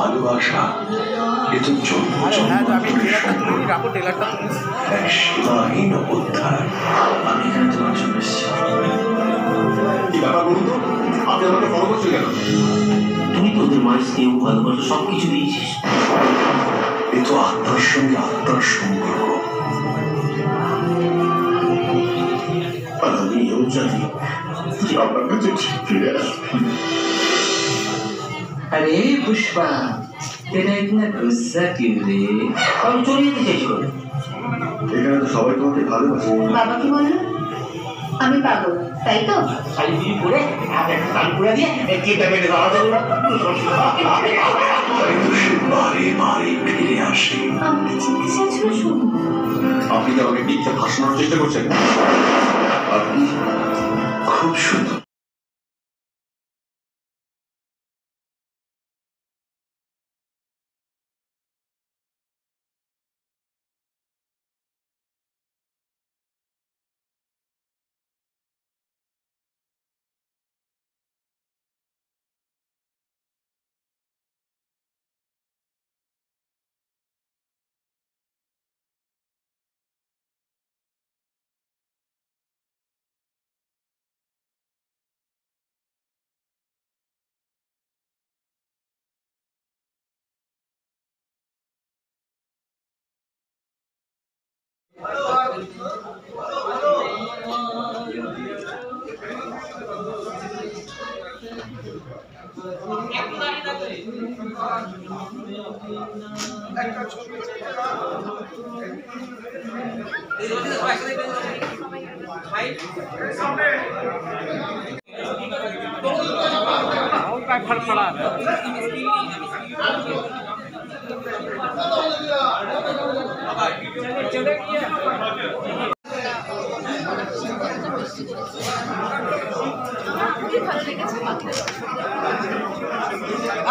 ভালোবাসা এ তো সীমাহীন উদ্ধার। আমি এখানে তোমার জন্য এসেছি। কি ব্যাপার বলুন তো, আপনি আমাকে ফলো করছেন কেন? তুই তো ওদের মায়ের স্নেহ ভালোবাসা সবকিছু দিয়েছিস। এ তো আত্মার সঙ্গে আত্মার সম্পর্ক। আর আমি এও জানি যে আমার কাছে ফিরে আসবে। अरे पुष्पा, तेरा इतना गुस्सा क्यों रे? আমি চলে যেতে চাইছিল। এখানে তো সবাই তোমাকে ভালোবাসে। বাবা কি বললো? আমি পাগল, তাই তো? শাড়ি বিড়ি পরে আর একটা তাল পুরা দিয়ে কেটে বেড়ে দেওয়া যাবে না। বারে বারে ফিরে আসে। আমাকে চিনতে চাইছিল শুনুন। আপনি তো আমাকে মিথ্যে ভাসানোর চেষ্টা করছেন। আপনি খুব সুন্দর।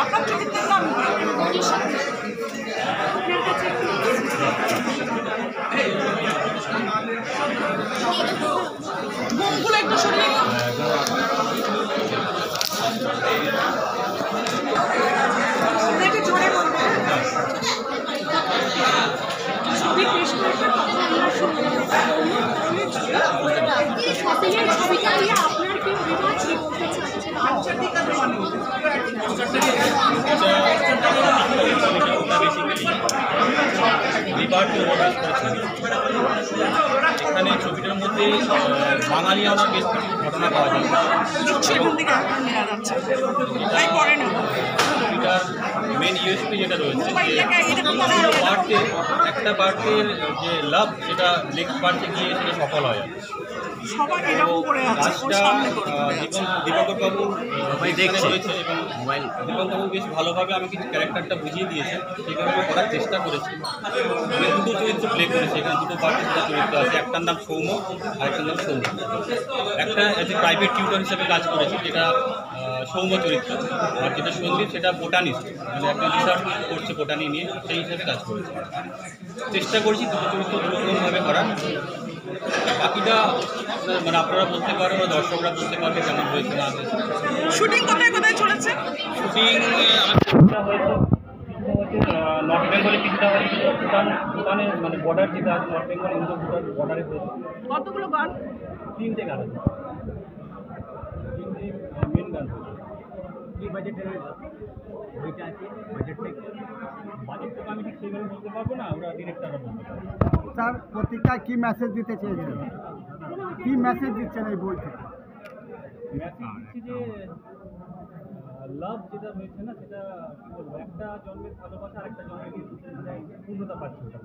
আপনার চরিত্রের নাম মনির সাথে আপনার কাছে বোমগুলো একটু সরিয়ে একটু জোরে বলবেন। ছবি পেশ করতে আপনার ছবিটা দিয়ে আপনার কি অভিনয় কি বলতে চাচ্ছেন? এখানে ছবিটার মধ্যে বাঙালি আনার বেশ কিছু ঘটনা পাওয়া যায়। এটার মেন ইউএসপি যেটা রয়েছে পার্টে একটা পার্টের যে লাভ সেটা নেক্সট পার্টে গিয়ে সেটা সফল হয়। কাজটা দীপঙ্কর বাবু রয়েছে এবং দীপঙ্কর বাবু বেশ ভালোভাবে আমি কিছু ক্যারেক্টারটা বুঝিয়ে দিয়েছে, সেই কারণে করার চেষ্টা করেছি। আমি দুটো চরিত্র প্লে করেছি, এখানে দুটো পার্টের দুটো চরিত্র আছে, একটার নাম সৌম্য আর একটার নাম সৌম্য। একটা অ্যাজ এ প্রাইভেট টিউটর হিসেবে কাজ করেছি, যেটা সৌম্য চরিত্র, আর যেটা সন্দীপ সেটা বোটানিস্ট, মানে একটা রিসার্চ করছে বোটানি নিয়ে, সেই হিসেবে কাজ করেছি। চেষ্টা করেছি দুটো চরিত্র দুরকমভাবে করার। বাকিটা মানে আপনারা বলতে পারেন বা দর্শকরা বলতে পারবে কেমন হয়েছে না হয়েছে। শুটিং কোথায় কোথায় চলেছে? শুটিং হয়েছে নর্থ বেঙ্গলে কিছুটা হয়েছে, ভুটানের মানে বর্ডার যেটা আছে নর্থ বেঙ্গল ইন্দো ভুটান বর্ডারে হয়েছে। কতগুলো গান? 3টে গান আছে, 3টে মেন গান। কি বাজেটের ওইটা আছে? বাজেটটা আমি ঠিক সেইভাবে বলতে পারবো না, আমরা ডিরেক্টররা বলতে পারবো। তার পত্রিকায় কি মেসেজ দিতে চেয়েছেন, কি মেসেজ দিচ্ছেন এই বই থেকে? মেসেজ দিচ্ছি যে লাভ যেটা হয়েছে না সেটা কী বলবো, একটা জন্মের ভালোবাসা আর একটা জন্মের পূর্ণতা পাচ্ছে ওটা।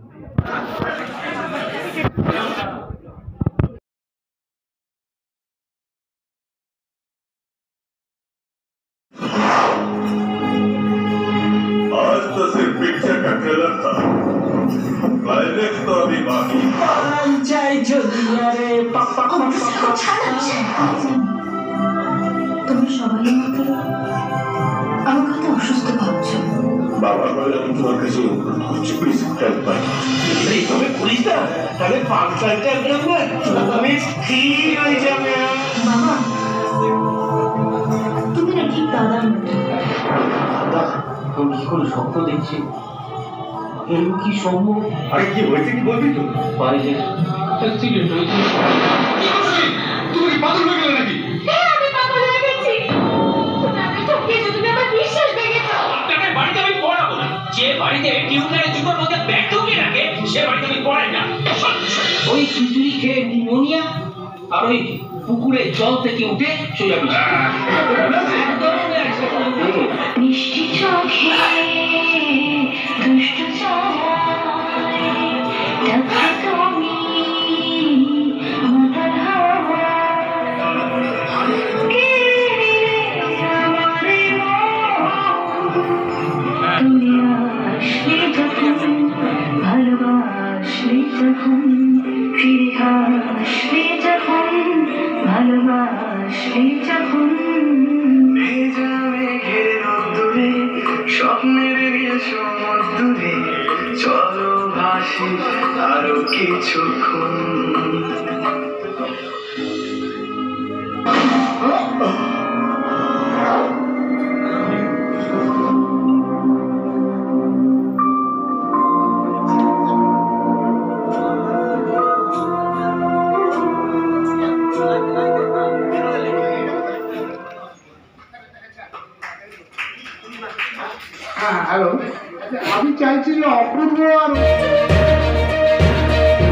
आज तो सिर्फ पिक्चर का ट्रेलर था, क्लाइमेक्स तो अभी बाकी। তুমি সবাই আমাকে আমার কথা অসুস্থ ভাবছো। बाबा बड़े हम तुम्हारे कैसे प्लीज हेल्प माय। এই তবে পুলিশ না তাহলে পাঁচটার জন্য তুমি ঠিক হয়ে যাবে। বাবা তুমি না ঠিক দাদার মতো। দাদা এখন কি করে স্বপ্ন দেখছি, এরকম কি সম্ভব? আরে কি হয়েছে কি বলবি তো? বাড়িতে অ্যাক্সিডেন্ট হয়েছে। তুমি পাগল হয়ে গেলে নাকি? হ্যাঁ, আমি পাগল হয়ে গেছি। তুমি আমাকে ঠকিয়েছো, তুমি আমার বিশ্বাস ভেঙেছো। আপনাকে বাড়িতে আমি পড়াবো না। যে বাড়িতে টিউবওয়েলের জুতোর মধ্যে ব্যাগ ঢুকিয়ে রাখে সে বাড়িতে আমি পড়াই না। ওই খিচুড়ি খেয়ে নিউমোনিয়া আর ওই পুকুরে জল থেকে উঠে সোজা মিষ্টি চোখে দুষ্টু চায় দেখো তুমি মাতাল হাওয়া কে আমারে তুমি আসলে যখন ভালোবাসলে যখন ফিরে আসলে যখন ভালোবাসলে যখন ভেজা মেঘের রোদ্দুরে স্বপ্নের সমুদ্রে চলো ভাসি আরো কিছুক্ষণ।